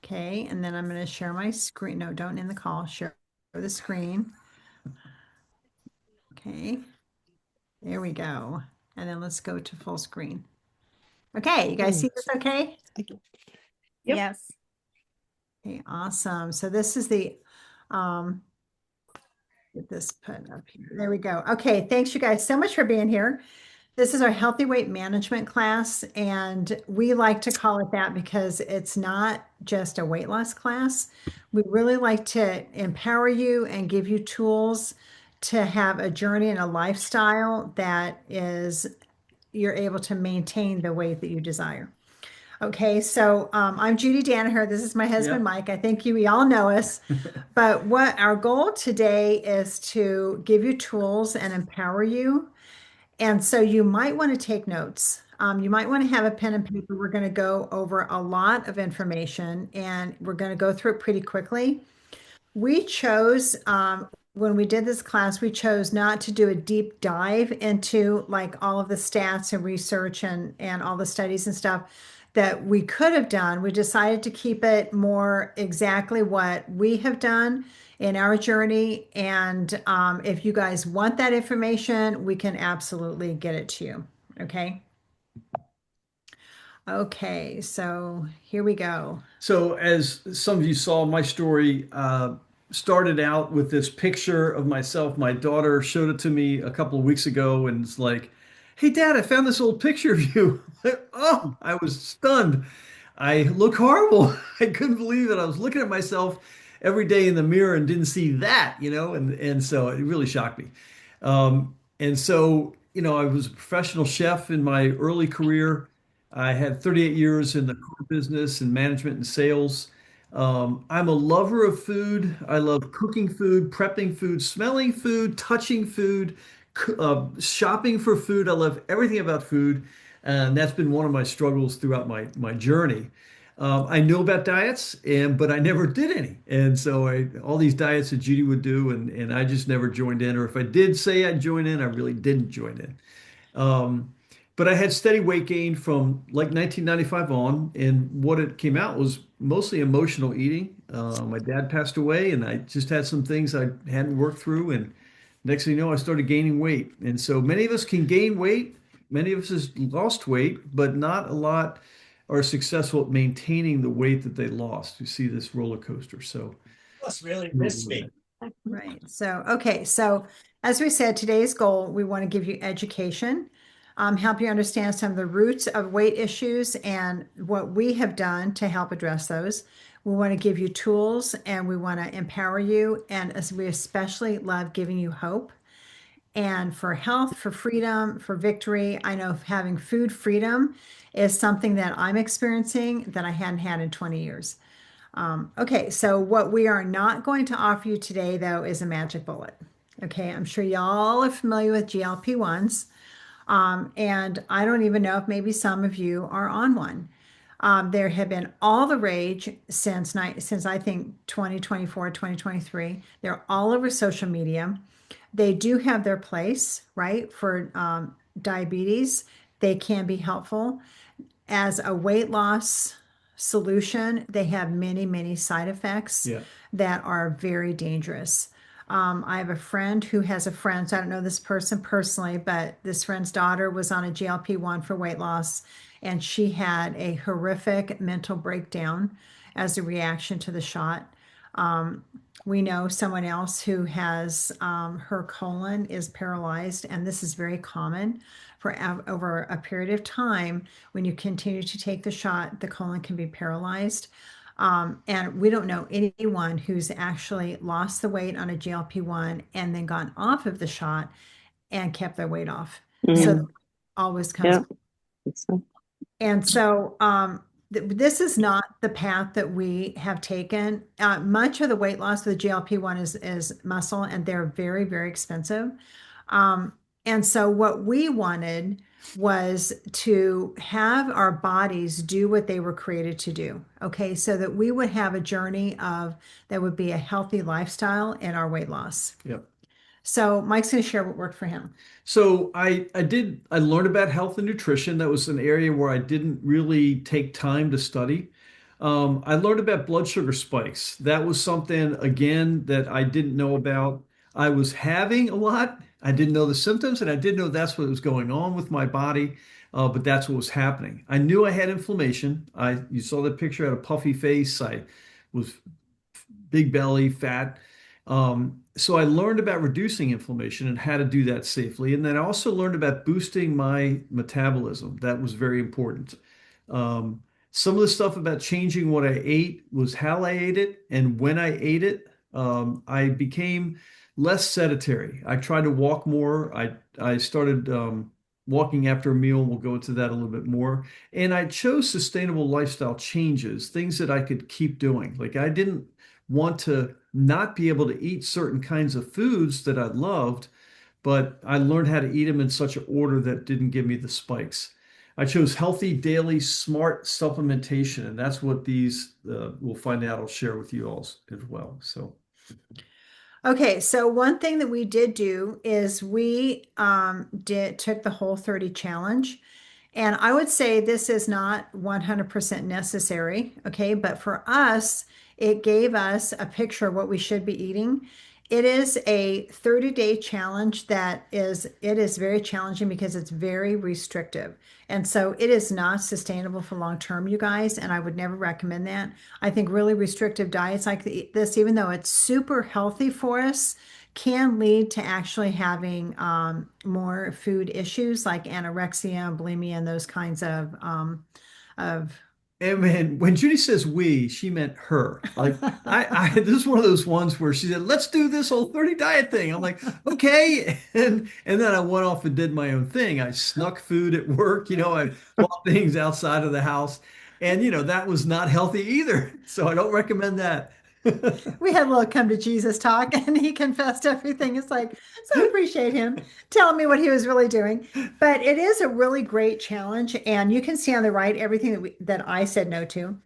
Okay, and then I'm going to share my screen. No, don't end the call. Share the screen. Okay, there we go. And then let's go to full screen. Okay, you guys see this okay? Yep. Yes. Okay, awesome. So this is the um get this put up here. There we go. Okay, thanks you guys so much for being here. This is our healthy weight management class, and we like to call it that because it's not just a weight loss class. We really like to empower you and give you tools to have a journey and a lifestyle that is you're able to maintain the weight that you desire. Okay, so I'm Judy Danaher. This is my husband, Yep. Mike. I think we all know us. But what our goal today is to give you tools and empower you. And so you might want to take notes. You might want to have a pen and paper. We're going to go over a lot of information and we're going to go through it pretty quickly. We chose, when we did this class, we chose not to do a deep dive into like all of the stats and research and all the studies and stuff that we could have done. We decided to keep it more exactly what we have done in our journey. And if you guys want that information, we can absolutely get it to you. Okay. Okay. So here we go. So, as some of you saw, my story started out with this picture of myself. My daughter showed it to me a couple of weeks ago, and it's like, "Hey, Dad, I found this old picture of you." Oh, I was stunned. I look horrible. I couldn't believe it. I was looking at myself every day in the mirror and didn't see that, and so it really shocked me. And so, I was a professional chef in my early career. I had 38 years in the car business and management and sales. I'm a lover of food. I love cooking food, prepping food, smelling food, touching food, shopping for food. I love everything about food. And that's been one of my struggles throughout my journey. I know about diets, but I never did any. And so all these diets that Judy would do, and I just never joined in. Or if I did say I'd join in, I really didn't join in. Um, but I had steady weight gain from like 1995 on, and what it came out was mostly emotional eating. My dad passed away, and I just had some things I hadn't worked through, and next thing you know, I started gaining weight. And so many of us can gain weight, many of us has lost weight, but not a lot are successful at maintaining the weight that they lost. You see this roller coaster. So, Must really miss me. Right. So, okay. So, as we said, today's goal, we want to give you education, help you understand some of the roots of weight issues and what we have done to help address those. We want to give you tools and we want to empower you. And as we especially love giving you hope and for health, for freedom, for victory. I know having food freedom is something that I'm experiencing that I hadn't had in 20 years. Okay, so what we are not going to offer you today, though, is a magic bullet. Okay, I'm sure y'all are familiar with GLP-1s, and I don't even know if maybe some of you are on one. There have been all the rage since I think 2024, 2023. They're all over social media. They do have their place, right, for diabetes. They can be helpful as a weight loss solution. They have many, many side effects yeah. that are very dangerous. I have a friend who has a friend, so I don't know this person personally, but this friend's daughter was on a GLP-1 for weight loss, and she had a horrific mental breakdown as a reaction to the shot. Um, we know someone else who has her colon is paralyzed, and this is very common for over a period of time. When you continue to take the shot, the colon can be paralyzed. And we don't know anyone who's actually lost the weight on a GLP-1 and then gone off of the shot and kept their weight off. So Yeah. it always comes. Yeah. So, And so this is not the path that we have taken. Much of the weight loss of the GLP-1 is muscle, and they're very, very expensive. And so what we wanted was to have our bodies do what they were created to do. Okay, so that we would have a journey of that would be a healthy lifestyle in our weight loss. yep. So Mike's going to share what worked for him. So I learned about health and nutrition. That was an area where I didn't really take time to study. I learned about blood sugar spikes. That was something, again, that I didn't know about. I was having a lot. I didn't know the symptoms, and I didn't know that's what was going on with my body, but that's what was happening. I knew I had inflammation. You saw the picture, I had a puffy face. I was big belly, fat. So I learned about reducing inflammation and how to do that safely. And then I also learned about boosting my metabolism. That was very important. Um, some of the stuff about changing what I ate was how I ate it and when I ate it. I became less sedentary. I tried to walk more. I started walking after a meal. We'll go into that a little bit more. And I chose sustainable lifestyle changes, things that I could keep doing. Like I didn't want to not be able to eat certain kinds of foods that I loved, but I learned how to eat them in such an order that didn't give me the spikes. I chose healthy, daily, smart supplementation, and that's what these we'll find out. I'll share with you all as well. So, Okay, so one thing that we did do is we did took the Whole 30 challenge. And I would say this is not 100% necessary, okay? But for us, it gave us a picture of what we should be eating. It is a 30-day challenge it is very challenging because it's very restrictive. And so it is not sustainable for long term, you guys, and I would never recommend that. I think really restrictive diets like this, even though it's super healthy for us, can lead to actually having more food issues like anorexia, bulimia, and those kinds of and man, when Judy says we, she meant her. Like this is one of those ones where she said, "Let's do this whole 30 diet thing." I'm like, "Okay," and then I went off and did my own thing. I snuck food at work. I bought things outside of the house, and that was not healthy either. So I don't recommend that. we had a little come to Jesus talk and he confessed everything. It's like, so I appreciate him telling me what he was really doing. But it is a really great challenge. And you can see on the right everything that I said no to.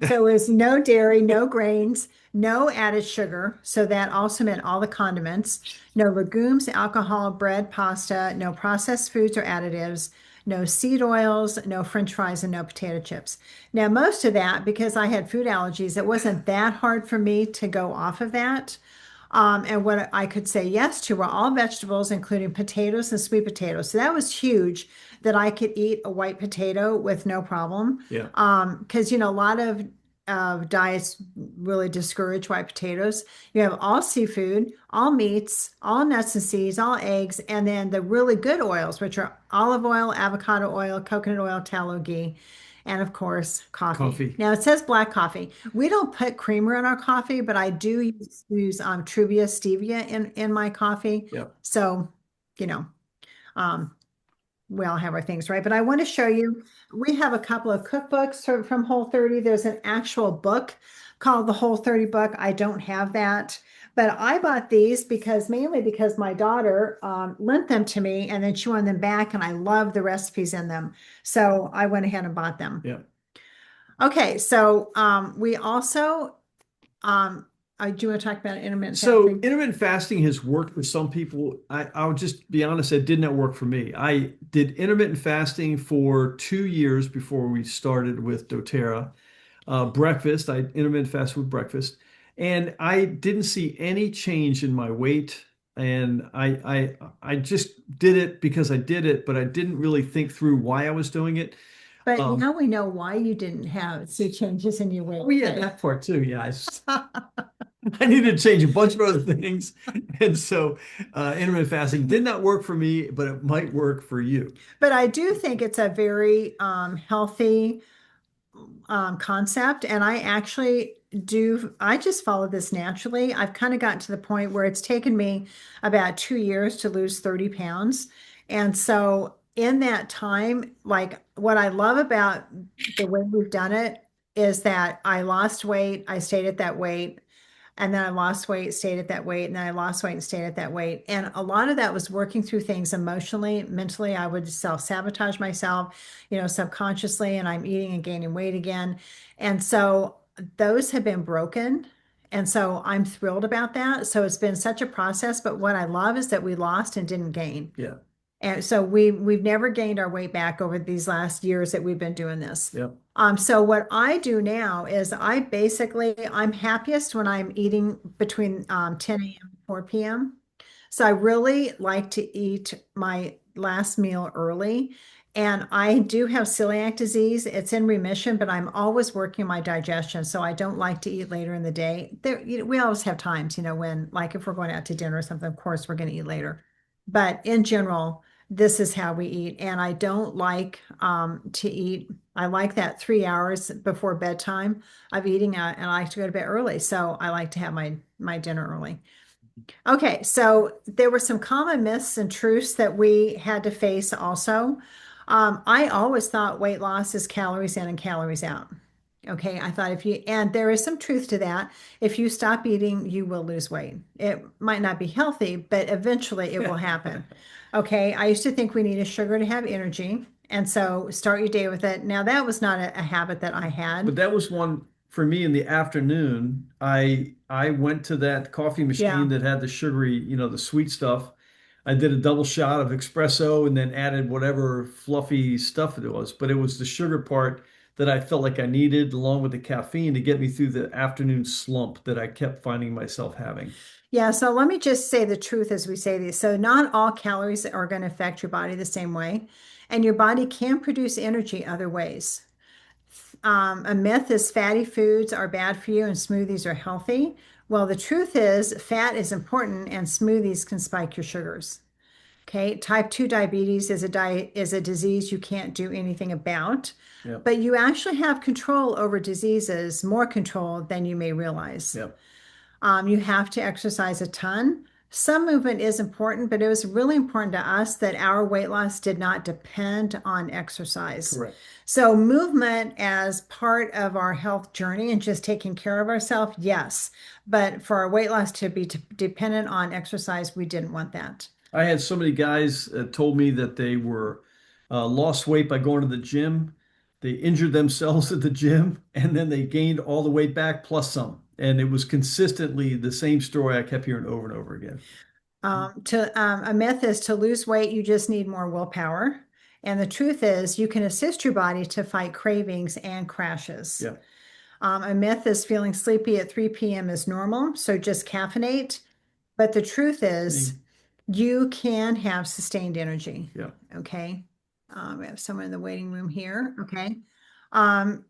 So it was no dairy, no grains, no added sugar. So that also meant all the condiments, no legumes, alcohol, bread, pasta, no processed foods or additives, no seed oils, no French fries, and no potato chips. Now, most of that, because I had food allergies, it wasn't that hard for me to go off of that. And what I could say yes to were all vegetables, including potatoes and sweet potatoes. So that was huge that I could eat a white potato with no problem. Yeah. Because, a lot of diets really discourage white potatoes. You have all seafood, all meats, all nuts and seeds, all eggs, and then the really good oils, which are olive oil, avocado oil, coconut oil, tallow, ghee, and of course, coffee. Coffee. Now it says black coffee. We don't put creamer in our coffee, but I do use Truvia stevia in my coffee. Yeah. So, you know, um, we all have our things, right? But I want to show you, we have a couple of cookbooks from Whole 30. There's an actual book called the Whole 30 book. I don't have that, but I bought these mainly because my daughter lent them to me and then she wanted them back and I love the recipes in them. So I went ahead and bought them. Yeah. Okay, so we also, I do want to talk about intermittent So fasting. intermittent fasting has worked for some people. I'll just be honest, it did not work for me. I did intermittent fasting for 2 years before we started with doTERRA. Breakfast, I intermittent fast with breakfast, and I didn't see any change in my weight. And I just did it because I did it, but I didn't really think through why I was doing it. But Um, now we know why you didn't see changes in your oh yeah, weight. that part too. Yeah, I needed to change a bunch of other things. And so intermittent fasting did not work for me, but it might work for you. But I do think it's a very healthy concept. And I just follow this naturally. I've kind of gotten to the point where it's taken me about 2 years to lose 30 pounds. And so in that time, like what I love about the way we've done it is that I lost weight, I stayed at that weight. And then I lost weight, stayed at that weight, and then I lost weight and stayed at that weight. And a lot of that was working through things emotionally, mentally. I would self-sabotage myself, subconsciously, and I'm eating and gaining weight again. And so those have been broken. And so I'm thrilled about that. So it's been such a process. But what I love is that we lost and didn't gain. Yeah. And so we've never gained our weight back over these last years that we've been doing this. Yep. So what I do now is I'm happiest when I'm eating between 10 a.m. and 4 p.m. So I really like to eat my last meal early. And I do have celiac disease. It's in remission, but I'm always working my digestion. So I don't like to eat later in the day. We always have times, when, like if we're going out to dinner or something, of course, we're going to eat later. But in general, this is how we eat. And I don't like to eat. I like that 3 hours before bedtime of eating, and I like to go to bed early. So I like to have my dinner early. Okay, so there were some common myths and truths that we had to face also. I always thought weight loss is calories in and calories out. Okay, I thought and there is some truth to that. If you stop eating, you will lose weight. It might not be healthy, but eventually it will happen. Okay, I used to think we needed sugar to have energy. And so start your day with it. Now, that was not a habit that I But had. that was one for me in the afternoon. I went to that coffee machine Yeah. that had the sugary, the sweet stuff. I did a double shot of espresso and then added whatever fluffy stuff it was. But it was the sugar part that I felt like I needed, along with the caffeine, to get me through the afternoon slump that I kept finding myself having. Yeah, so let me just say the truth as we say these. So, not all calories are going to affect your body the same way, and your body can produce energy other ways. A myth is fatty foods are bad for you and smoothies are healthy. Well, the truth is fat is important and smoothies can spike your sugars. Okay, type 2 diabetes is a disease you can't do anything about, Yep. but you actually have control over diseases, more control than you may realize. Yep. You have to exercise a ton. Some movement is important, but it was really important to us that our weight loss did not depend on exercise. Correct. So, movement as part of our health journey and just taking care of ourselves, yes. But for our weight loss to be dependent on exercise, we didn't want that. I had so many guys told me that they were lost weight by going to the gym. They injured themselves at the gym and then they gained all the weight back plus some. And it was consistently the same story I kept hearing over and over again. A myth is to lose weight, you just need more willpower. And the truth is, you can assist your body to fight cravings and crashes. Yeah. A myth is feeling sleepy at 3 p.m. is normal, so just caffeinate. But the truth is, you can have sustained energy. Yeah. Okay. We have someone in the waiting room here. Okay. Um,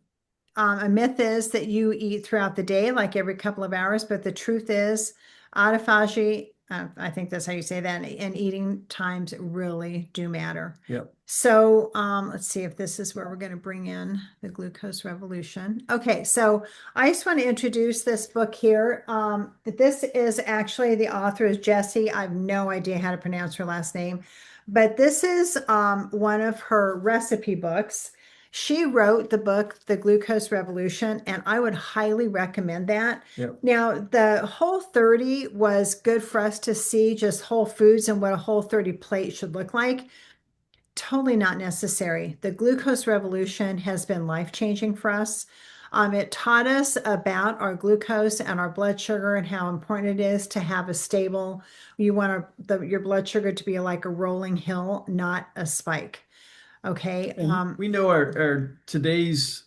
a myth is that you eat throughout the day, like every couple of hours, but the truth is, autophagy, I think that's how you say that, and eating times really do matter. Yep. So let's see if this is where we're going to bring in the glucose revolution. Okay, so I just want to introduce this book here. This is actually the author is Jessie. I have no idea how to pronounce her last name, but this is one of her recipe books. She wrote the book, The Glucose Revolution, and I would highly recommend that. Yep. Now, the Whole30 was good for us to see just whole foods and what a Whole30 plate should look like. Totally not necessary. The glucose revolution has been life-changing for us. It taught us about our glucose and our blood sugar and how important it is to have a stable, you want your blood sugar to be like a rolling hill, not a spike. Okay. And we know our today's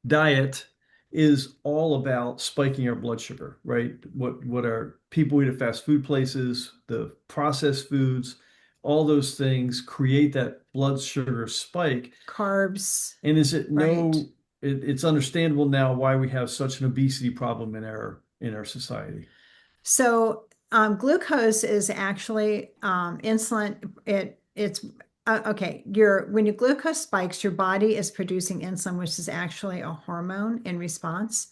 diet is all about spiking our blood sugar, right? What our people eat at fast food places, the processed foods, all those things create that blood sugar spike. Carbs, And is it no, right? it's understandable now why we have such an obesity problem in our society. So glucose is actually insulin. It's okay. When your glucose spikes, your body is producing insulin, which is actually a hormone in response.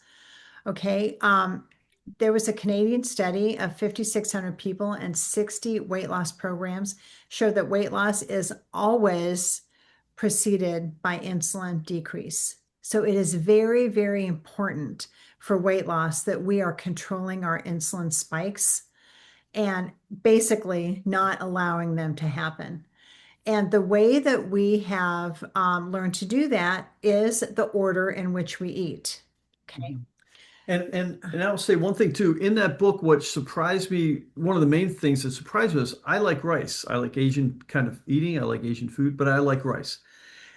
Okay. There was a Canadian study of 5,600 people and 60 weight loss programs showed that weight loss is always preceded by insulin decrease. So it is very, very important for weight loss that we are controlling our insulin spikes and basically not allowing them to happen. And the way that we have learned to do that is the order in which we eat. Okay. Mhm. And I'll say one thing too. In that book, what surprised me, one of the main things that surprised me was I like rice. I like Asian kind of eating. I like Asian food, but I like rice.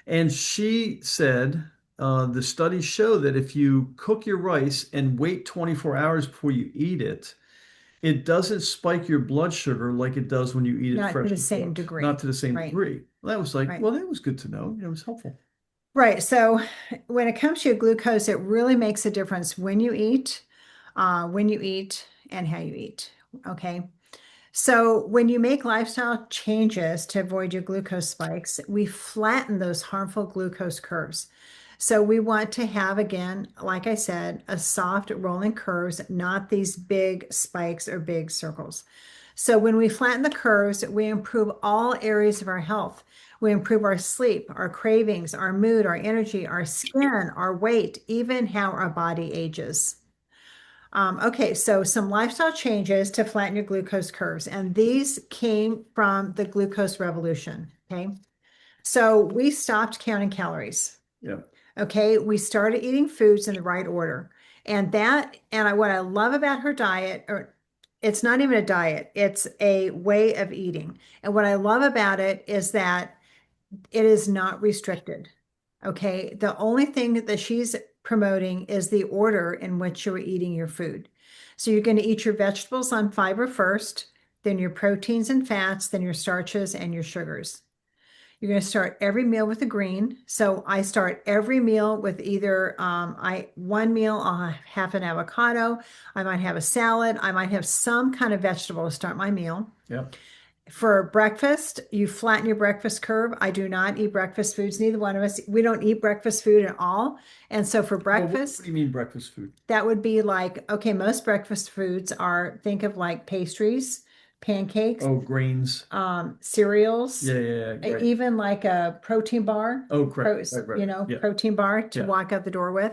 And she said the studies show that if you cook your rice and wait 24 hours before you eat it, it doesn't spike your blood sugar like it does when you eat it Not to the freshly same cooked. Not degree. to the same Right, degree. Well, that was like, right. well, that was good to know. It was helpful. Right. So when it comes to your glucose, it really makes a difference when you eat and how you eat. Okay. So when you make lifestyle changes to avoid your glucose spikes, we flatten those harmful glucose curves. So we want to have, again, like I said, a soft rolling curves, not these big spikes or big circles. So when we flatten the curves, we improve all areas of our health. We improve our sleep, our cravings, our mood, our energy, our skin, our weight, even how our body ages. Okay, so some lifestyle changes to flatten your glucose curves, and these came from the glucose revolution. Okay, so we stopped counting calories. Yeah. Okay, we started eating foods in the right order, what I love about her diet, or it's not even a diet, it's a way of eating. And what I love about it is that it is not restricted. Okay. The only thing that she's promoting is the order in which you're eating your food. So you're going to eat your vegetables on fiber first, then your proteins and fats, then your starches and your sugars. You're going to start every meal with a green. So I start every meal with either one meal I'll have an avocado, I might have a salad, I might have some kind of vegetable to start my meal. Yeah. For breakfast, you flatten your breakfast curve. I do not eat breakfast foods. Neither one of us. We don't eat breakfast food at all. And so for Well, what do breakfast, you mean breakfast food? that would be like, okay, most breakfast foods are, think of like pastries, pancakes, Oh, grains. cereals, Yeah, yeah, yeah. Right. even like a protein bar, Oh, correct. Right, right. Yeah, protein bar to yeah. walk out the door with.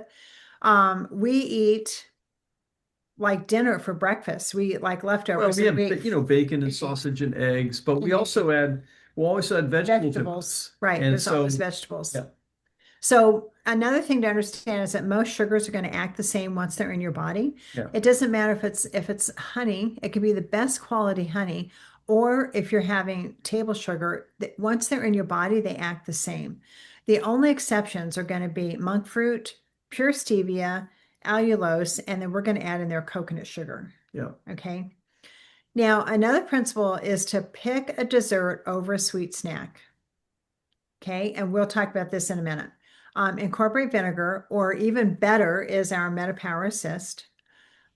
We eat like dinner for breakfast. We eat like Well, leftovers we and have, we eat bacon and sausage and eggs, but we and also add, we always add vegetable to vegetables. those. Right. And There's always so, vegetables. yeah, So another thing to understand is that most sugars are going to act the same once they're in your body. yeah, It doesn't matter if it's honey, it could be the best quality honey, or if you're having table sugar, that once they're in your body, they act the same. The only exceptions are going to be monk fruit, pure stevia, allulose, and then we're going to add in there coconut sugar. yeah. Okay. Now, another principle is to pick a dessert over a sweet snack. Okay, and we'll talk about this in a minute. Incorporate vinegar, or even better is our MetaPower Assist.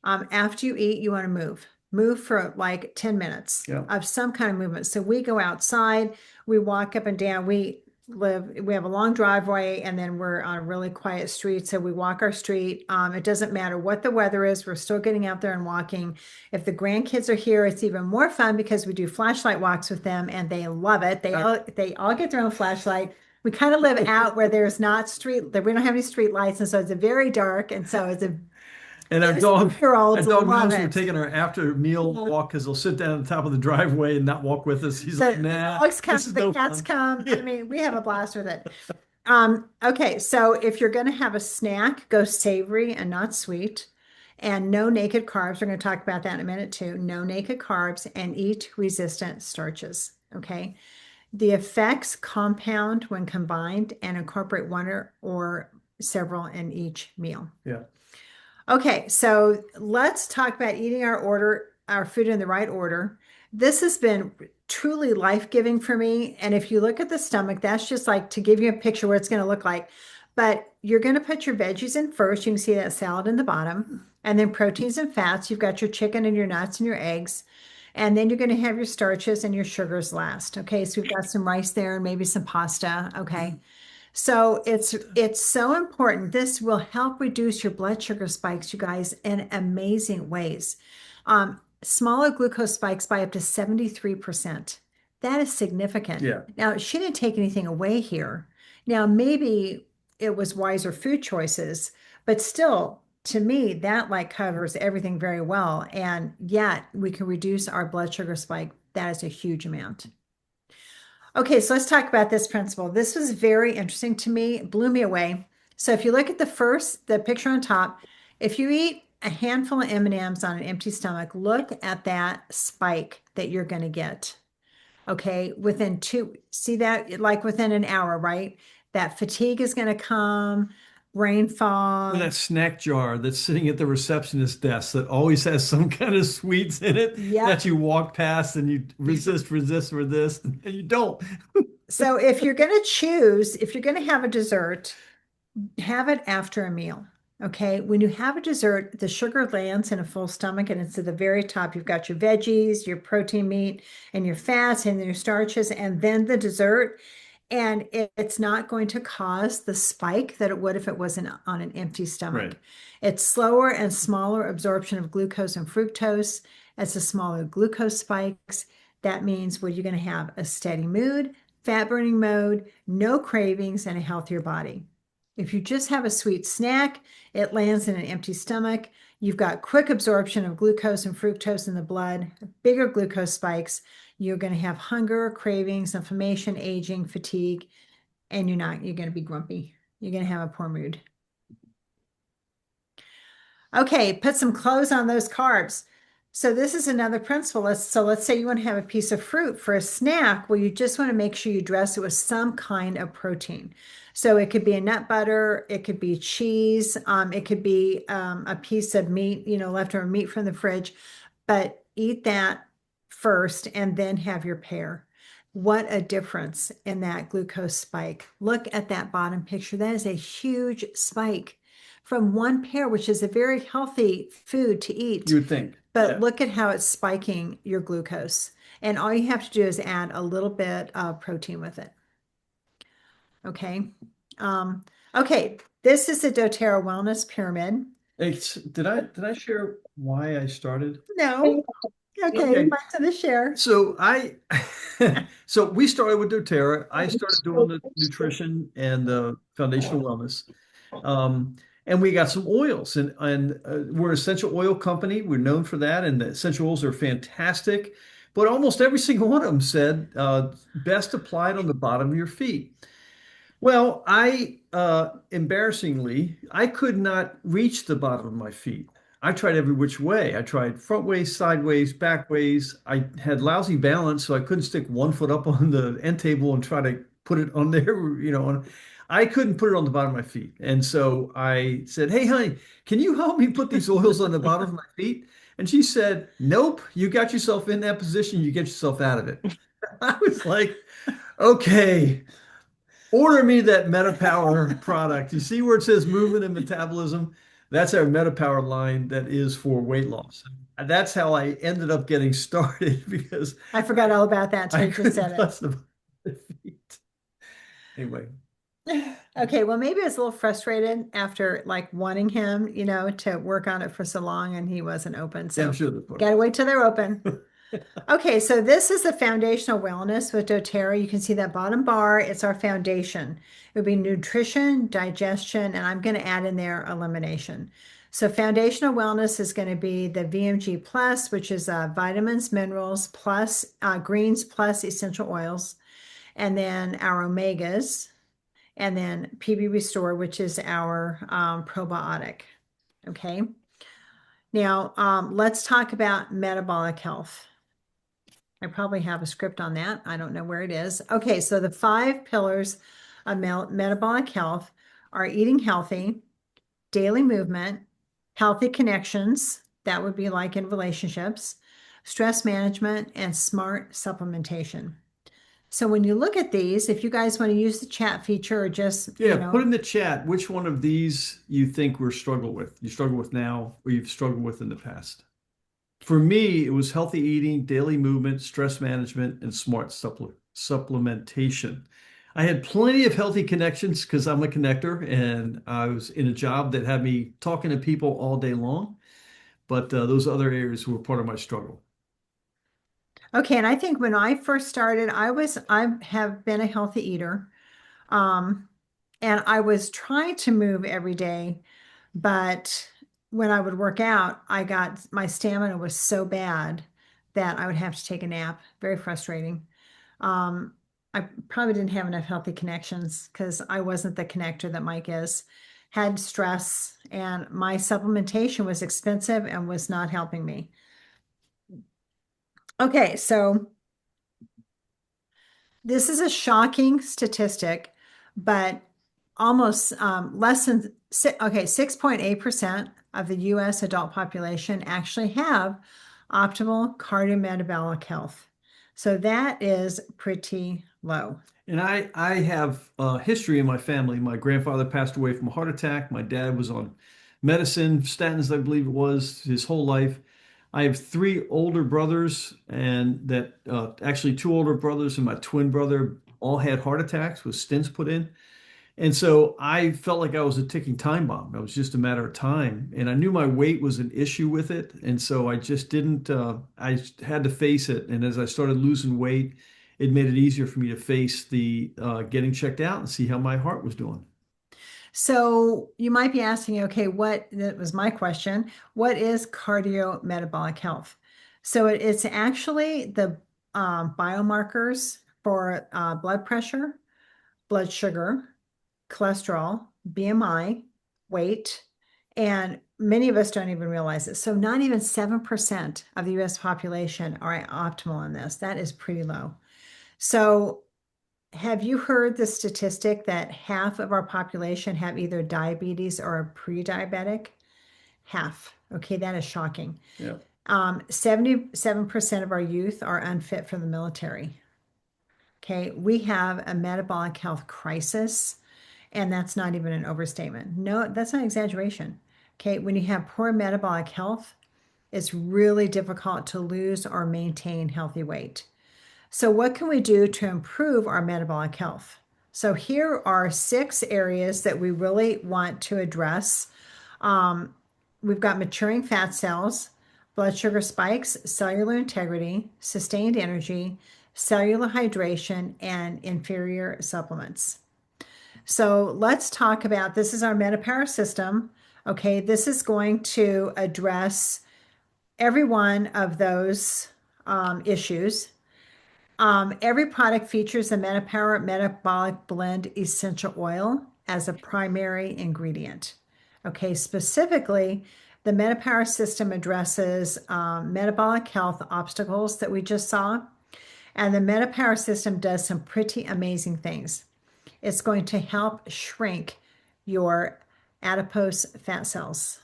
After you eat, you want to move. Move for like 10 minutes Yeah. of some kind of movement. So we go outside, we walk up and down. We have a long driveway, and then we're on a really quiet street. So we walk our street. It doesn't matter what the weather is, we're still getting out there and walking. If the grandkids are here, it's even more fun because we do flashlight walks with them and they love it. They all get their own flashlight. We kind of live out where there's not street, that we don't have any street lights, and so it's a very dark, and so it's a And those 2-year-olds love knows we're it. taking our after meal Yeah. walk because he'll sit down at the top of the driveway and not walk with us. He's So like, the nah, dogs come, this is the no cats fun. come. I Yeah. mean, we have a blast with it. Okay, so if you're going to have a snack, go savory and not sweet, and no naked carbs. We're going to talk about that in a minute too. No naked carbs, and eat resistant starches. Okay, the effects compound when combined, and incorporate one or several in each meal. Yeah. Okay, so let's talk about eating our food in the right order. This has been truly life-giving for me. And if you look at the stomach, that's just like to give you a picture what it's going to look like. But you're going to put your veggies in first. You can see that salad in the bottom. And then proteins and fats. You've got your chicken and your nuts and your eggs. And then you're going to have your starches and your sugars last. Okay, so we've got some rice there and maybe some pasta. Okay. So it's so important. This will help reduce your blood sugar spikes, you guys, in amazing ways. Smaller glucose spikes by up to 73%. That is significant. Yeah. Now, she didn't take anything away here. Now, maybe it was wiser food choices, but still, to me, that like covers everything very well. And yet we can reduce our blood sugar spike. That is a huge amount. Okay, so let's talk about this principle. This was very interesting to me, it blew me away. So if you look at the picture on top, if you eat a handful of M&Ms on an empty stomach, look at that spike that you're going to get. Okay, see that like within an hour, right? That fatigue is going to come, brain Or fog. that snack jar that's sitting at the receptionist desk that always has some kind of sweets in it that Yep. you walk past and you resist, and you don't. So if you're going to choose, if you're going to have a dessert, have it after a meal. Okay. When you have a dessert, the sugar lands in a full stomach and it's at the very top. You've got your veggies, your protein meat, and your fats and your starches, and then the dessert. And it's not going to cause the spike that it would if it wasn't on an empty Right. stomach. It's slower and smaller absorption of glucose and fructose. It's a smaller glucose spikes. That means you're going to have a steady mood, fat burning mode, no cravings, and a healthier body. If you just have a sweet snack, it lands in an empty stomach. You've got quick absorption of glucose and fructose in the blood, bigger glucose spikes. You're going to have hunger, cravings, inflammation, aging, fatigue, and you're going to be grumpy. You're going to have a poor mood. Okay, put some clothes on those carbs. So this is another principle. Let's say you want to have a piece of fruit for a snack. Well, you just want to make sure you dress it with some kind of protein. So it could be a nut butter, it could be cheese, it could be a piece of meat, leftover meat from the fridge, but eat that first and then have your pear. What a difference in that glucose spike. Look at that bottom picture. That is a huge spike from one pear, which is a very healthy food to eat. You would think. But Yeah. look at how it's spiking your glucose. And all you have to do is add a little bit of protein with it. Okay. Um, okay. This is the doTERRA Wellness Pyramid. Did I share why I started? No. Okay. Okay. Back to the share. So so we started with doTERRA. I started doing the nutrition and the foundational wellness. And we got some oils and we're an essential oil company. We're known for that. And the essential oils are fantastic. But almost every single one of them said, best applied on the bottom of your feet. Well, embarrassingly, I could not reach the bottom of my feet. I tried every which way. I tried front ways, sideways, back ways. I had lousy balance, so I couldn't stick one foot up on the end table and try to put it on there, I couldn't put it on the bottom of my feet. And so I said, "Hey, honey, can you help me put these oils on the bottom of my feet?" And she said, "Nope, you got yourself in that position, you get yourself out of it." I was like, "Okay." Order me that MetaPower product. You see where it says movement and metabolism? That's our MetaPower line that is for weight loss. And that's how I ended up getting started because I forgot all about that until I you just couldn't said touch the feet. Anyway, it. Okay, well, maybe I was a little frustrated after like wanting him, to work on it for so long and he wasn't open. yeah, I'm So sure that's what it gotta wait till they're open. Okay, so this is the foundational wellness with doTERRA. You can see that bottom bar, it's our foundation. It would be nutrition, digestion, and I'm going to add in there elimination. So foundational wellness is going to be the VMG plus, which is vitamins, minerals, plus greens, plus essential oils, and then our omegas, and then PB Restore, which is our probiotic. Okay. Now, let's talk about metabolic health. I probably have a script on that. I don't know where it is. Okay, so the 5 pillars of metabolic health are eating healthy, daily movement, healthy connections, that would be like in relationships, stress management, and smart supplementation. So when you look at these, if you guys want to use the chat feature or just, Yeah, put in the chat which one of these you think you struggle with now, or you've struggled with in the past. For me, it was healthy eating, daily movement, stress management, and smart supplementation. I had plenty of healthy connections because I'm a connector and I was in a job that had me talking to people all day long. But those other areas were part of my struggle. Okay, and I think when I first started, I have been a healthy eater. Um, and I was trying to move every day, but when I would work out, my stamina was so bad that I would have to take a nap. Very frustrating. I probably didn't have enough healthy connections because I wasn't the connector that Mike is. had stress, and my supplementation was expensive and was not helping me. Okay, so this is a shocking statistic, but almost less than, okay, 6.8% of the US adult population actually have optimal cardiometabolic health. So that is pretty low. And I have a history in my family. My grandfather passed away from a heart attack. My dad was on medicine, statins, I believe it was, his whole life. I have three older brothers, and that actually two older brothers and my twin brother all had heart attacks with stents put in. And so I felt like I was a ticking time bomb. It was just a matter of time. And I knew my weight was an issue with it. And so I just didn't, I had to face it. And as I started losing weight, it made it easier for me to face the getting checked out and see how my heart was doing. So you might be asking, okay, that was my question. What is cardiometabolic health? So it's actually the biomarkers for blood pressure, blood sugar, cholesterol, BMI, weight, and many of us don't even realize it. So not even 7% of the US population are optimal in this. That is pretty low. So have you heard the statistic that half of our population have either diabetes or are pre-diabetic? Half. Okay, that is shocking. Yeah. 77% of our youth are unfit for the military. Okay, we have a metabolic health crisis, and that's not even an overstatement. No, that's not exaggeration. Okay, when you have poor metabolic health, it's really difficult to lose or maintain healthy weight. So, what can we do to improve our metabolic health? So, here are 6 areas that we really want to address. Um, we've got maturing fat cells, blood sugar spikes, cellular integrity, sustained energy, cellular hydration, and inferior supplements. So, let's talk about this is our Metapower system. Okay, this is going to address every one of those issues. Every product features the Metapower Metabolic Blend Essential Oil as a primary ingredient. Okay, specifically, the Metapower system addresses metabolic health obstacles that we just saw, and the Metapower system does some pretty amazing things. It's going to help shrink your adipose fat cells.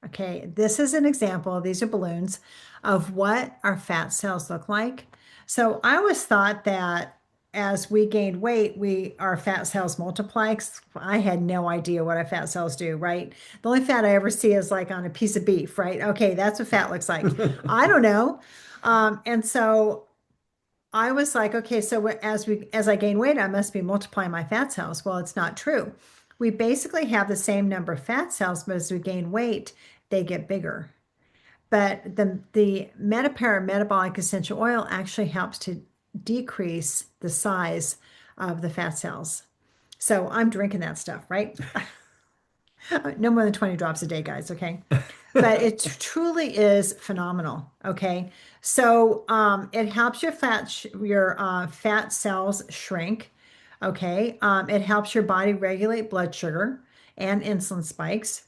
Okay, this is an example, these are balloons, of what our fat cells look like. So I always thought that as we gained weight, our fat cells multiply. 'Cause I had no idea what our fat cells do, right? The only fat I ever see is like on a piece of beef, right? Okay, that's what fat looks like. I don't know. And so I was like, okay, so as I gain weight, I must be multiplying my fat cells. Well, it's not true. We basically have the same number of fat cells, but as we gain weight, they get bigger. But the Metapower metabolic essential oil actually helps to decrease the size of the fat cells. So I'm drinking that stuff, right? No more than 20 drops a day, guys, okay? But it truly is phenomenal, okay? So it helps your fat cells shrink, okay? It helps your body regulate blood sugar and insulin spikes.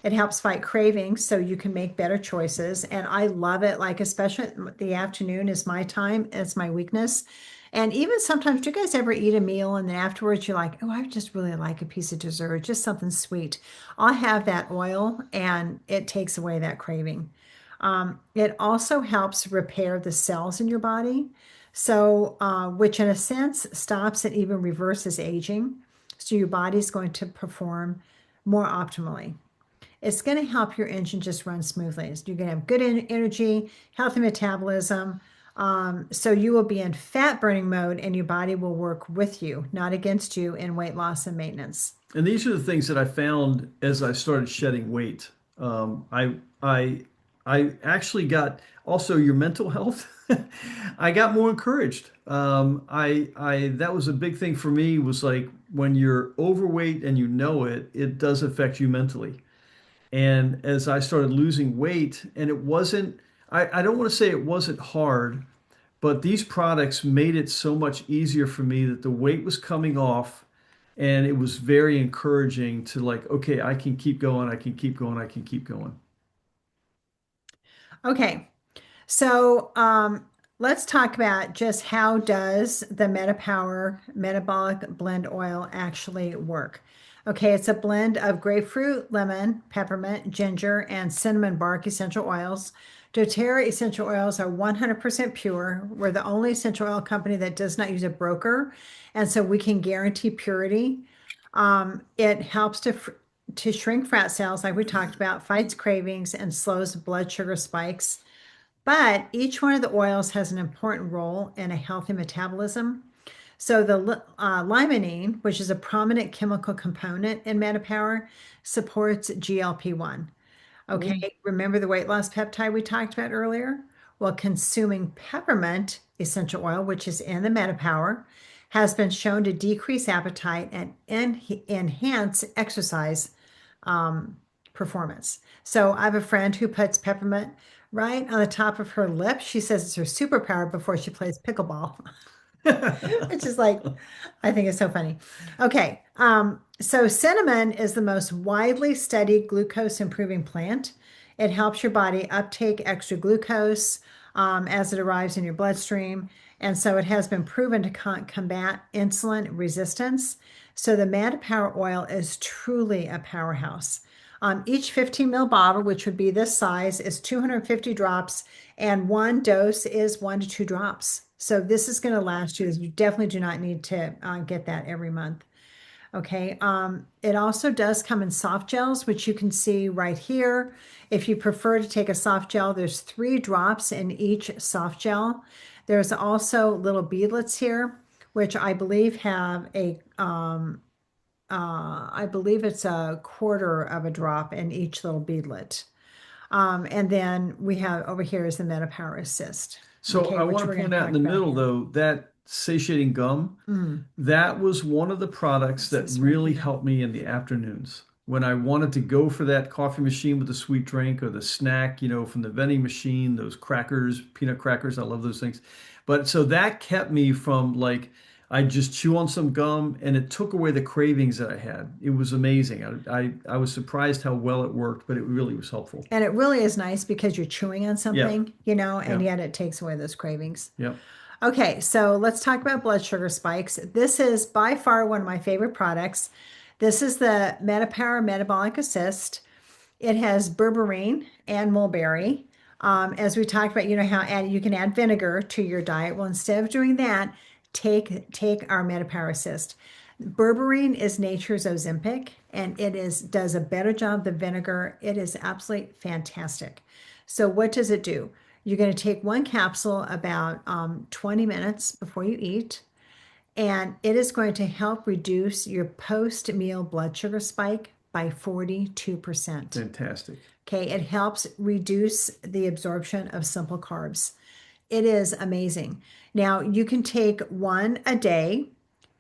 It helps fight cravings so you can make better choices. And I love it, like especially the afternoon is my time, it's my weakness. And even sometimes, do you guys ever eat a meal and then afterwards you're like, oh, I just really like a piece of dessert, just something sweet. I'll have that oil and it takes away that craving. It also helps repair the cells in your body. So, which in a sense stops and even reverses aging. So your body's going to perform more optimally. It's going to help your engine just run smoothly. You're going to have good energy, healthy metabolism. So you will be in fat burning mode and your body will work with you, not against you in weight loss and maintenance. And these are the things that I found as I started shedding weight. I actually got also your mental health. I got more encouraged. I that was a big thing for me was like when you're overweight and you know it, it does affect you mentally. And as I started losing weight, and it wasn't, I don't want to say it wasn't hard, but these products made it so much easier for me that the weight was coming off And it was very encouraging to like, okay, I can keep going, I can keep going, I can keep going. Okay. So let's talk about just how does the MetaPower Metabolic Blend Oil actually work. Okay, it's a blend of grapefruit, lemon, peppermint, ginger, and cinnamon bark essential oils. doTERRA essential oils are 100% pure. We're the only essential oil company that does not use a broker, and so we can guarantee purity. It helps to shrink fat cells, like we talked about, fights cravings, and slows blood sugar spikes. But each one of the oils has an important role in a healthy metabolism. So the limonene, which is a prominent chemical component in MetaPower, supports GLP-1. Oh, Okay, remember the weight loss peptide we talked about earlier? Well, consuming peppermint essential oil, which is in the MetaPower, has been shown to decrease appetite and enhance exercise um, performance. So I have a friend who puts peppermint right on the top of her lip. She says it's her superpower before she plays pickleball. Which is like, I think it's so funny. Okay, so cinnamon is the most widely studied glucose improving plant. It helps your body uptake extra glucose as it arrives in your bloodstream. And so it has been proven to combat insulin resistance. So the Mad Power oil is truly a powerhouse. Each 15 ml bottle, which would be this size, is 250 drops, and one dose is 1 to 2 drops. So this is going to last you. You definitely do not need to get that every month. Okay. It also does come in soft gels, which you can see right here. If you prefer to take a soft gel, there's 3 drops in each soft gel. There's also little beadlets here, which I believe have I believe it's a quarter of a drop in each little beadlet. And then we have over here is the MetaPower Assist, so okay, I which want we're to going point to out in talk the about middle here. though, that satiating gum, Mm, that was one of the products what's that this right really here? helped me in the afternoons. When I wanted to go for that coffee machine with the sweet drink or the snack, from the vending machine, those crackers, peanut crackers, I love those things. But so that kept me from like, I just chew on some gum and it took away the cravings that I had. It was amazing. I was surprised how well it worked, but it really was helpful. And it really is nice because you're chewing on Yeah, something, and yeah, yet it takes away those cravings. yeah. Okay, so let's talk about blood sugar spikes. This is by far one of my favorite products. This is the MetaPower Metabolic Assist. It has berberine and mulberry. As we talked about, you know how you can add vinegar to your diet. Well, instead of doing that, take our MetaPower Assist. Berberine is nature's Ozempic, and does a better job than vinegar. It is absolutely fantastic. So what does it do? You're going to take one capsule about 20 minutes before you eat, and it is going to help reduce your post-meal blood sugar spike by 42%. Fantastic. Okay, it helps reduce the absorption of simple carbs. It is amazing. Now, you can take one a day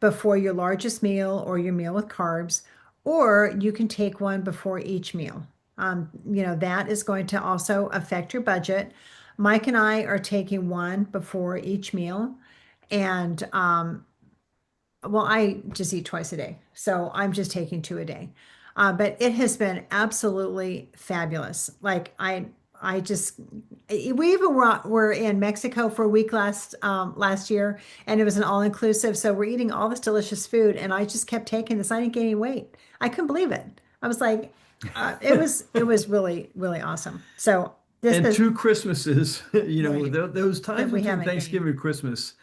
before your largest meal or your meal with carbs, or you can take one before each meal. That is going to also affect your budget. Mike and I are taking one before each meal, and well, I just eat twice a day, so I'm just taking two a day. But it has been absolutely fabulous. Like I just, we even were in Mexico for a week last year, and it was an all-inclusive. So we're eating all this delicious food, and I just kept taking this. I didn't gain any weight. I couldn't believe it. I was like, it was really really awesome. So this And is two Christmases, right those that times we between haven't Thanksgiving gained. and Christmas,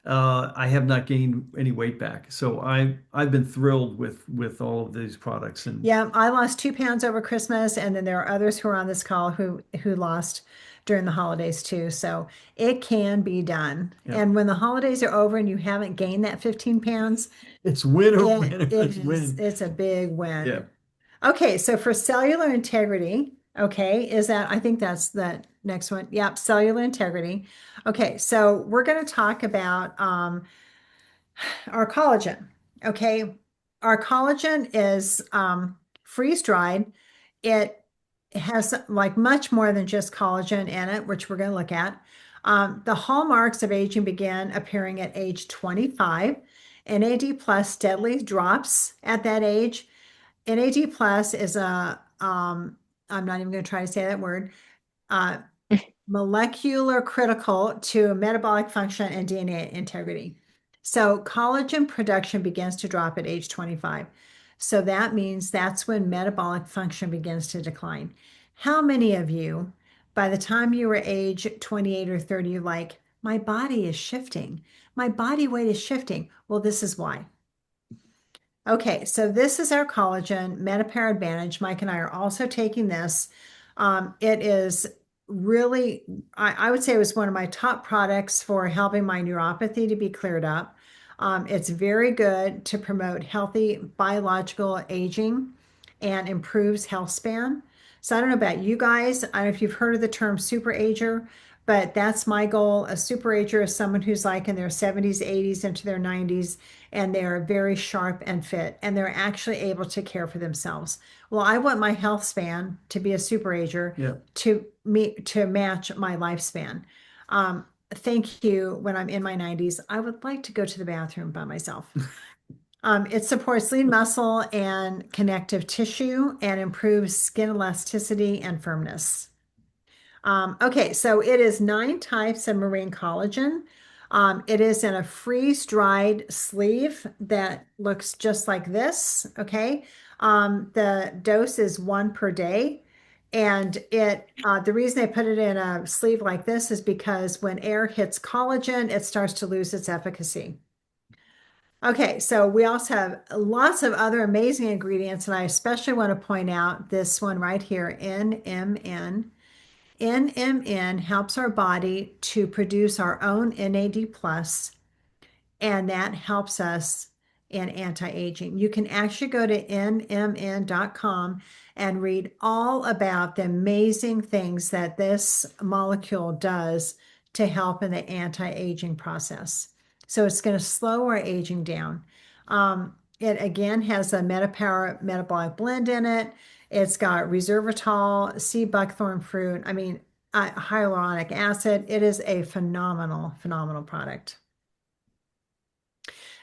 I have not gained any weight back. So I've been thrilled with all of these products. And Yeah, I lost 2 pounds over Christmas, and then there are others who are on this call who lost during the holidays too. So it can be done. yeah, And when the holidays are over and you haven't gained that 15 pounds, it's win or it win or it it's is win. it's a big Yeah. win. Okay, so for cellular integrity, okay, I think that's the next one. Yep, cellular integrity. Okay, so we're going to talk about our collagen. Okay. Our collagen is freeze dried. It has like much more than just collagen in it, which we're going to look at. The hallmarks of aging begin appearing at age 25. NAD plus steadily drops at that age. NAD plus is I'm not even going to try to say that word, uh, molecular critical to metabolic function and DNA integrity. So collagen production begins to drop at age 25. So that means that's when metabolic function begins to decline. How many of you, by the time you were age 28 or 30, you're like, my body is shifting. My body weight is shifting. Well, this is why. Okay, so this is our collagen Metapair Advantage. Mike and I are also taking this. It is really, I would say it was one of my top products for helping my neuropathy to be cleared up. It's very good to promote healthy biological aging and improves health span. So I don't know about you guys. I don't know if you've heard of the term super ager, but that's my goal. A super ager is someone who's like in their 70s, 80s, into their 90s, and they're very sharp and fit, and they're actually able to care for themselves. Well, I want my health span to be a super ager Yeah. to match my lifespan. Thank you. When I'm in my 90s, I would like to go to the bathroom by myself. It supports lean muscle and connective tissue and improves skin elasticity and firmness. Okay, so it is 9 types of marine collagen. It is in a freeze-dried sleeve that looks just like this. Okay, the dose is 1 per day, and the reason they put it in a sleeve like this is because when air hits collagen, it starts to lose its efficacy. Okay, so we also have lots of other amazing ingredients, and I especially want to point out this one right here, NMN. NMN helps our body to produce our own NAD plus, and that helps us in anti-aging. You can actually go to nmn.com and read all about the amazing things that this molecule does to help in the anti-aging process. So it's going to slow our aging down. It again has a Metapower metabolic blend in it. It's got resveratrol, sea buckthorn fruit. I mean, hyaluronic acid. It is a phenomenal, phenomenal product.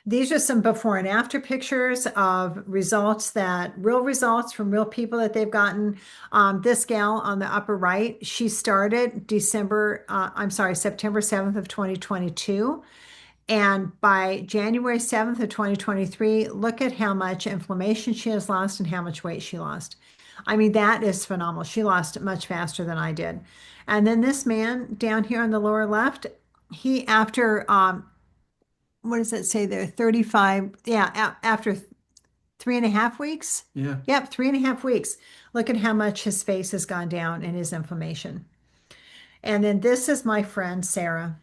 These are some before and after pictures of real results from real people that they've gotten. This gal on the upper right, she started September 7th of 2022. And by January 7th of 2023, look at how much inflammation she has lost and how much weight she lost. I mean, that is phenomenal. She lost it much faster than I did. And then this man down here on the lower left, he after what does it say there? 35, yeah, after 3.5 weeks. Yeah. Yep, 3.5 weeks. Look at how much his face has gone down in his inflammation. And then this is my friend Sarah.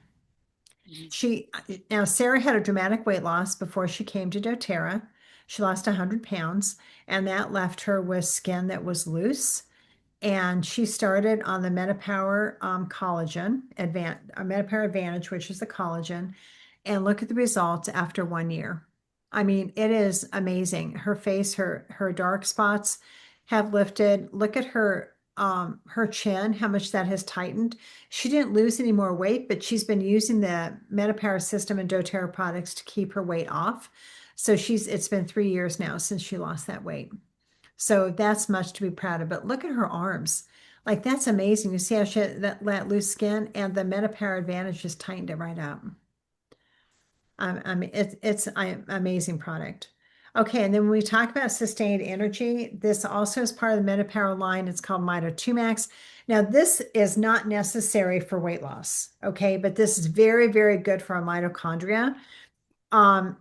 Now Sarah had a dramatic weight loss before she came to doTERRA. She lost 100 pounds, and that left her with skin that was loose. And she started on the Metapower Metapower Advantage, which is the collagen, and look at the results after 1 year. I mean, it is amazing. Her face, her dark spots have lifted. Look at her chin, how much that has tightened. She didn't lose any more weight, but she's been using the Metapower system and doTERRA products to keep her weight off. So it's been 3 years now since she lost that weight. So that's much to be proud of. But look at her arms. Like, that's amazing. You see how she had that loose skin, and the Metapower Advantage just tightened it right up. I mean, it's an amazing product. Okay, and then when we talk about sustained energy, this also is part of the Metapower line. It's called Mito 2 Max. Now, this is not necessary for weight loss, okay, but this is very, very good for our mitochondria.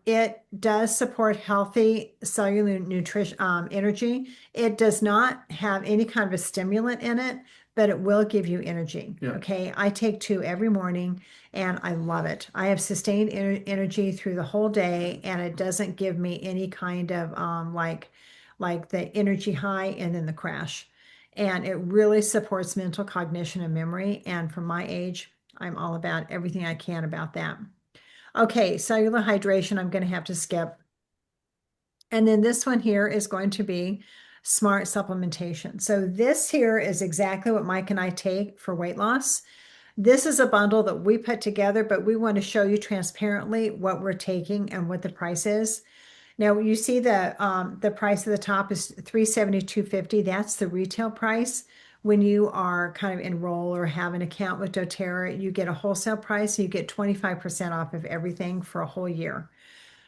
It does support healthy cellular nutrition, energy. It does not have any kind of a stimulant in it, but it will give you energy. Yeah. Okay, I take 2 every morning, and I love it. I have sustained energy through the whole day, and it doesn't give me any kind of like the energy high and then the crash. And it really supports mental cognition and memory. And for my age, I'm all about everything I can about that. Okay, cellular hydration, I'm going to have to skip. And then this one here is going to be smart supplementation. So this here is exactly what Mike and I take for weight loss. This is a bundle that we put together, but we want to show you transparently what we're taking and what the price is. Now you see the price at the top is $372.50. That's the retail price. When you are kind of enroll or have an account with doTERRA, you get a wholesale price. You get 25% off of everything for a whole year.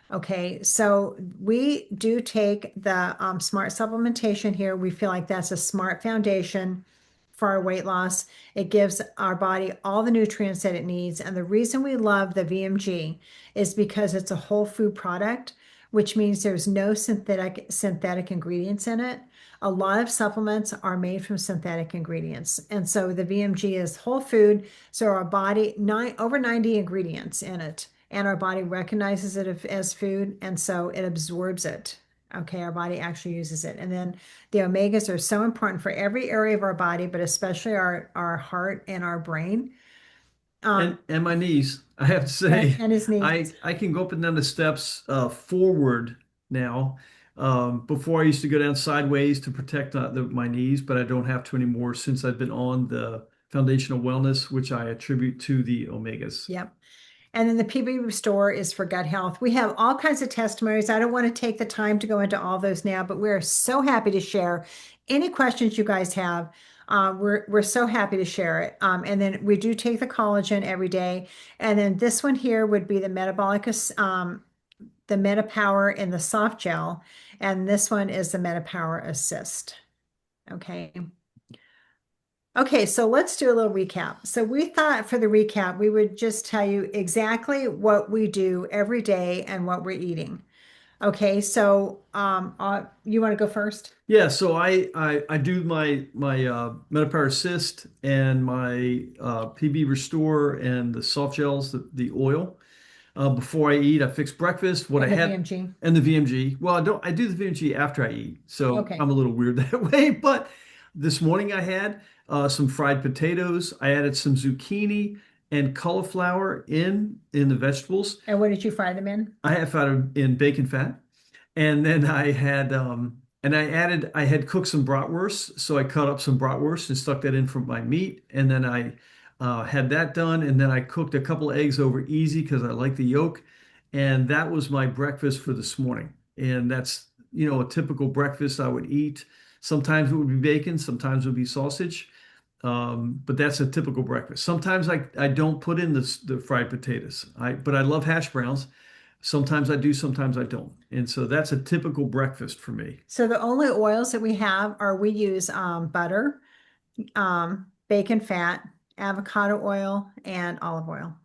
Okay, so we do take the smart supplementation here. We feel like that's a smart foundation for our weight loss. It gives our body all the nutrients that it needs. And the reason we love the VMG is because it's a whole food product, which means there's no synthetic ingredients in it. A lot of supplements are made from synthetic ingredients. And so the VMG is whole food. So our body, over 90 ingredients in it, and our body recognizes it as food, and so it absorbs it. Okay, our body actually uses it. And then the omegas are so important for every area of our body, but especially our heart and our brain. And my knees. I have to say, And his knees. I can go up and down the steps forward now. Before I used to go down sideways to protect my knees, but I don't have to anymore since I've been on the foundational wellness, which I attribute to the omegas. Yep. And then the PB Restore is for gut health. We have all kinds of testimonies. I don't want to take the time to go into all those now, but we're so happy to share any questions you guys have. We're so happy to share it. And then we do take the collagen every day. And then this one here would be the the MetaPower in the soft gel. And this one is the MetaPower Assist. Okay. Okay, so let's do a little recap. So we thought for the recap, we would just tell you exactly what we do every day and what we're eating. Okay, so you want to go first? Yeah, so I do my Metapower Assist and my PB Restore and the soft gels, the oil. Before I eat, I fix breakfast. What And I the had VMG. and the VMG. Well, I do the VMG after I eat, so Okay. I'm a little weird that way. But this morning I had some fried potatoes. I added some zucchini and cauliflower in the vegetables. And what did you fry them in? I have found in bacon fat. And then I had cooked some bratwurst, so I cut up some bratwurst and stuck that in for my meat, and then I had that done, and then I cooked a couple eggs over easy because I like the yolk, and that was my breakfast for this morning. And that's, a typical breakfast I would eat. Sometimes it would be bacon, sometimes it would be sausage, but that's a typical breakfast. Sometimes I don't put in the fried potatoes, but I love hash browns. Sometimes I do, sometimes I don't. And so that's a typical breakfast for me. So the only oils that we have are we use butter, bacon fat, avocado oil, and olive oil.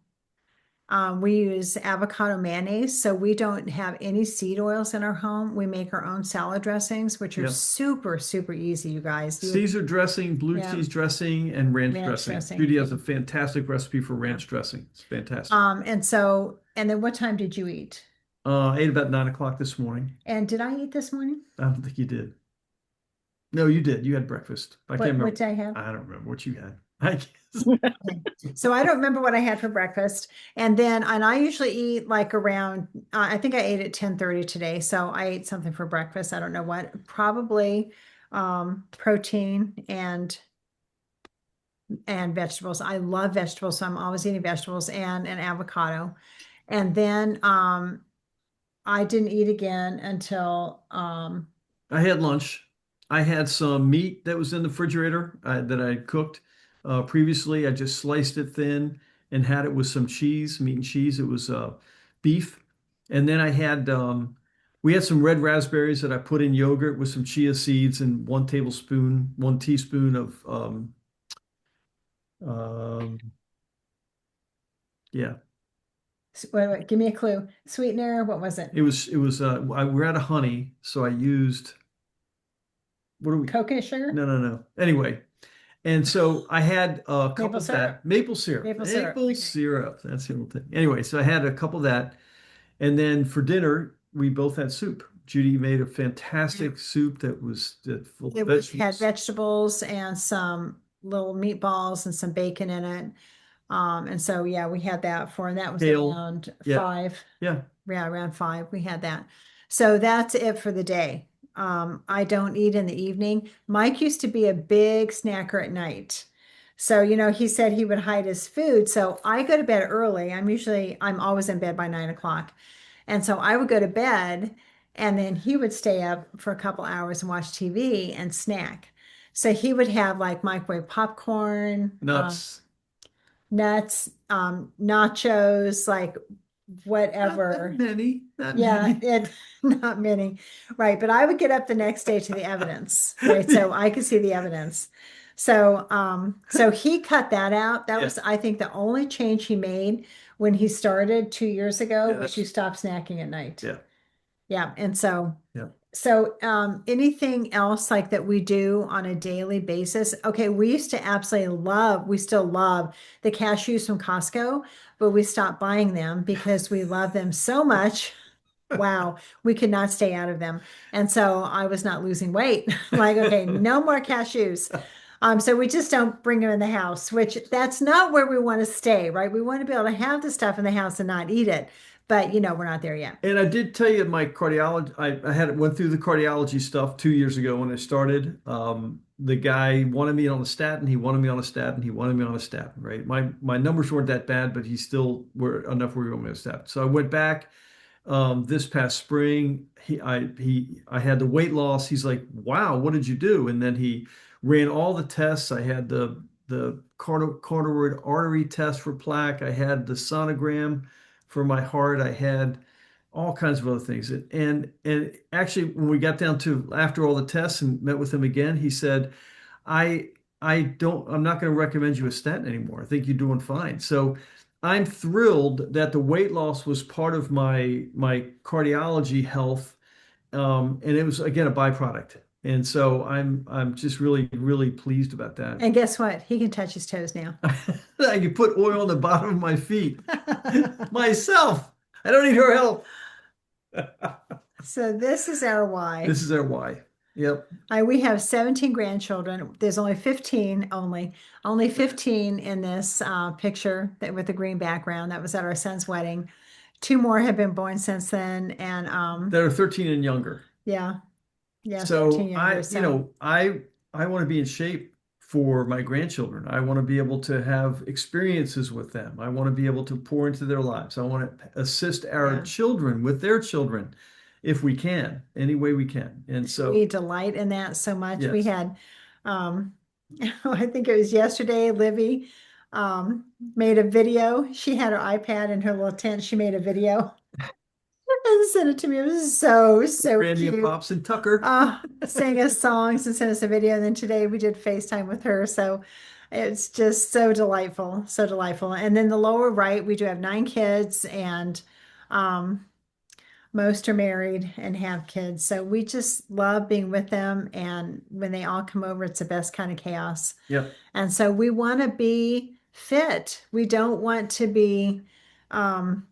We use avocado mayonnaise, so we don't have any seed oils in our home. We make our own salad dressings, which are Yep. super, super easy, you guys. Caesar dressing, blue Yeah. cheese dressing, and ranch Ranch dressing. dressing. Judy has a fantastic recipe for ranch dressing. It's fantastic. And then what time did you eat? I ate about 9 o'clock this morning. And did I eat this morning? I don't think you did. No, you did. You had breakfast. I can't remember. What did I have? I don't remember what you had. I guess. So I don't remember what I had for breakfast. And I usually eat like around, I think I ate at 10:30 today. So I ate something for breakfast. I don't know what, probably protein and vegetables. I love vegetables, so I'm always eating vegetables and an avocado. And then I didn't eat again until I had lunch. I had some meat that was in the refrigerator that I cooked previously. I just sliced it thin and had it with some cheese, meat and cheese. It was beef. And then we had some red raspberries that I put in yogurt with some chia seeds and 1 teaspoon of, yeah, wait, give me a clue. Sweetener, what was it? we're out of honey. So I used, what do we? Coconut sugar? No. Anyway, and so I had a couple Maple of syrup? that maple syrup. Maple syrup. Maple syrup. That's the only thing. Anyway, so I had a couple of that, and then for dinner we both had soup. Judy made a fantastic soup that was full of Had vegetables. vegetables and some little meatballs and some bacon in it. And so yeah, we had that and that was Kale. around Yeah. 5. Yeah. Yeah, around 5 we had that. So that's it for the day. I don't eat in the evening. Mike used to be a big snacker at night. So, he said he would hide his food. So I go to bed early. I'm always in bed by 9 o'clock. And so I would go to bed and then he would stay up for a couple hours and watch TV and snack. So he would have like microwave popcorn, Nuts. nuts, nachos, like Not whatever. many, not Yeah, many. not many. Right. But I would get up the next day to the evidence, right? So I could see the evidence. So he cut that out. That Yeah, was, I think, the only change he made when he started 2 years ago yeah, was you stop snacking at night. yeah, Yeah. And yeah. anything else like that we do on a daily basis? Okay, we used to absolutely love, we still love the cashews from Costco, but we stopped buying them because we love them so much. Wow, we could not stay out of them. And so I was not losing weight. Like, okay, no more cashews. So we just don't bring them in the house, which that's not where we want to stay, right? We want to be able to have the stuff in the house and not eat it. But we're not there yet. And I did tell you my cardiology, I had went through the cardiology stuff 2 years ago when I started. The guy wanted me on a statin, he wanted me on a statin, he wanted me on a statin, right? My numbers weren't that bad, but he still were enough where he wanted me on a statin. So I went back this past spring. I had the weight loss. He's like, "Wow, what did you do?" And then he ran all the tests. I had the carotid artery test for plaque. I had the sonogram for my heart. I had all kinds of other things. And actually, when we got down to after all the tests and met with him again, he said, I I'm not going to recommend you a statin anymore. I think you're doing fine. So I'm thrilled that the weight loss was part of my cardiology health, and it was again a byproduct. And so I'm just really really pleased about that. And guess what? He can touch his toes now. I can put oil on the bottom of my feet myself. I don't need her help. So this is our why. This is our why. Yep. We have 17 grandchildren. There's only 15, only 15 in this picture that with the green background. That was at our son's wedding. Two more have been born since then, and That are 13 and younger. yeah, yeah, 13 So younger. So I want to be in shape for my grandchildren. I want to be able to have experiences with them. I want to be able to pour into their lives. I want to assist our yeah, children with their children if we can, any way we can. And we so, delight in that so much. We yes. had, um, I think it was yesterday, Livy made a video. She had her iPad in her little tent. She made a video and sent it to me. It was so Randy and cute. Pops and Tucker. Sang us songs and sent us a video. And then today we did FaceTime with her. So it's just so delightful, so delightful. And then the lower right, we do have 9 kids, and um, most are married and have kids. So we just love being with them. And when they all come over, it's the best kind of chaos. Yep. And so we want to be fit. We don't want to be, um,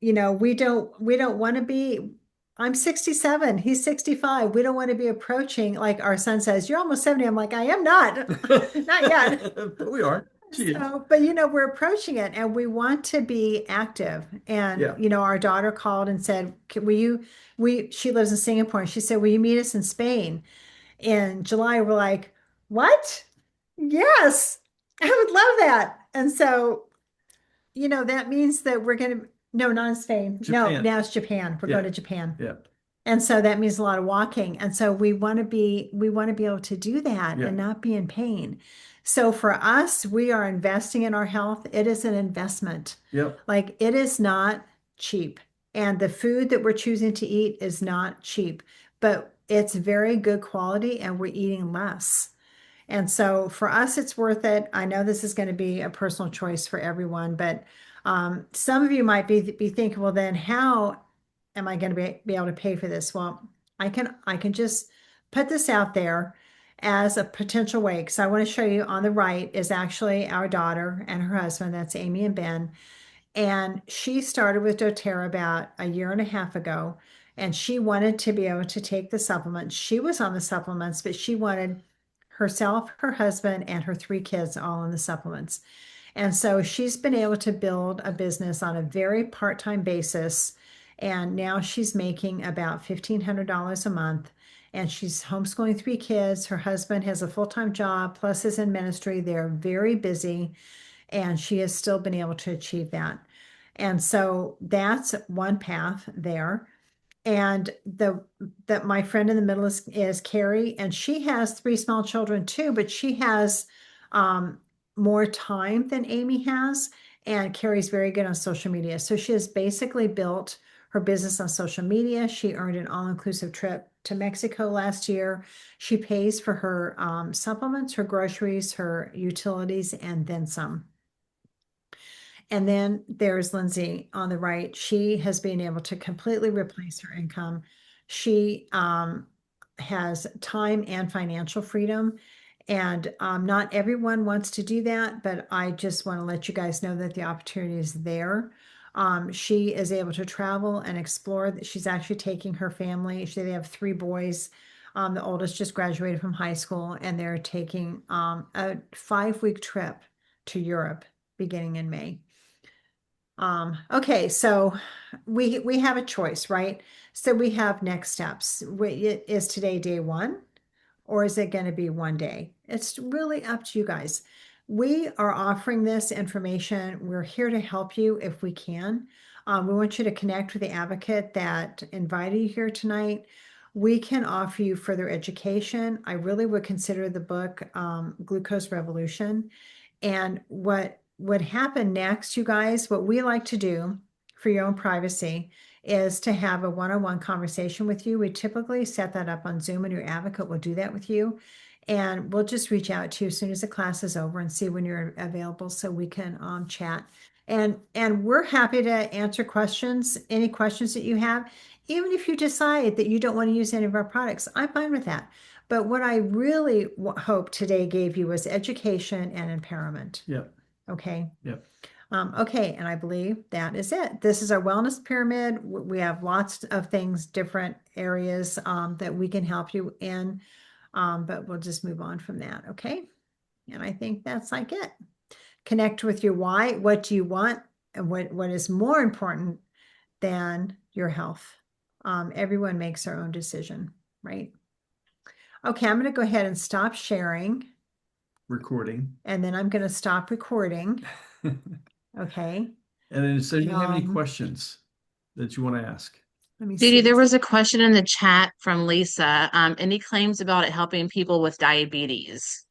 we don't want to be, I'm 67, he's 65. We don't want to be approaching, like our son says, you're almost 70. I'm like, I am not, not yet. But we are. She is. So, but we're approaching it and we want to be active. And, Yeah. our daughter called and said, Will you, she lives in Singapore, and she said, will you meet us in Spain in July?" We're like, what? Yes, I would love that. And so, that means that we're going to, no, not in Spain. No, Japan. now it's Japan. We're Yeah. going to Japan. Yeah. And so that means a lot of walking. And so we want to be able to do that Yeah. and not be in pain. So for us, we are investing in our health. It is an investment. Yep. Like, it is not cheap. And the food that we're choosing to eat is not cheap, but it's very good quality and we're eating less. And so for us, it's worth it. I know this is going to be a personal choice for everyone, but some of you might be thinking, well, then how am I going to be able to pay for this? Well, I can just put this out there as a potential way, because I want to show you on the right is actually our daughter and her husband. That's Amy and Ben. And she started with doTERRA about a year and a half ago. And she wanted to be able to take the supplements. She was on the supplements, but she wanted herself, her husband, and her 3 kids all on the supplements. And so she's been able to build a business on a very part-time basis. And now she's making about $1,500 a month. and she's homeschooling 3 kids. Her husband has a full-time job, plus is in ministry. They're very busy, and she has still been able to achieve that. And so that's one path there. And that my friend in the middle is Carrie, and she has 3 small children too, but she has um, more time than Amy has. And Carrie's very good on social media. So she has basically built her business on social media. She earned an all-inclusive trip to Mexico last year. She pays for her supplements, her groceries, her utilities, and then some. And then there's Lindsay on the right. She has been able to completely replace her income. She has time and financial freedom. And not everyone wants to do that, but I just want to let you guys know that the opportunity is there. She is able to travel and explore. She's actually taking her family. They have 3 boys. The oldest just graduated from high school, and they're taking a 5-week trip to Europe beginning in May. Okay, so we have a choice, right? So we have next steps. Is today day one, or is it going to be one day? It's really up to you guys. We are offering this information. We're here to help you if we can. We want you to connect with the advocate that invited you here tonight. We can offer you further education. I really would consider the book Glucose Revolution. And what would happen next, you guys, what we like to do for your own privacy is to have a one-on-one conversation with you. We typically set that up on Zoom, and your advocate will do that with you. And we'll just reach out to you as soon as the class is over and see when you're available so we can chat. And we're happy to answer questions, any questions that you have. Even if you decide that you don't want to use any of our products, I'm fine with that. But what I really hope today gave you was education and empowerment. Yep. Okay. Yep. Okay, and I believe that is it. This is our wellness pyramid. We have lots of things, different areas that we can help you in, but we'll just move on from that. Okay. And I think that's like it. Connect with your why. What do you want? And what is more important than your health? Everyone makes their own decision, right? Okay, I'm going to go ahead and stop sharing, Recording. and then I'm going to stop recording. Okay. And then it says you have any Um, questions that you want to ask. Let me Judy, see. there was a question in the chat from Lisa. Any claims about it helping people with diabetes?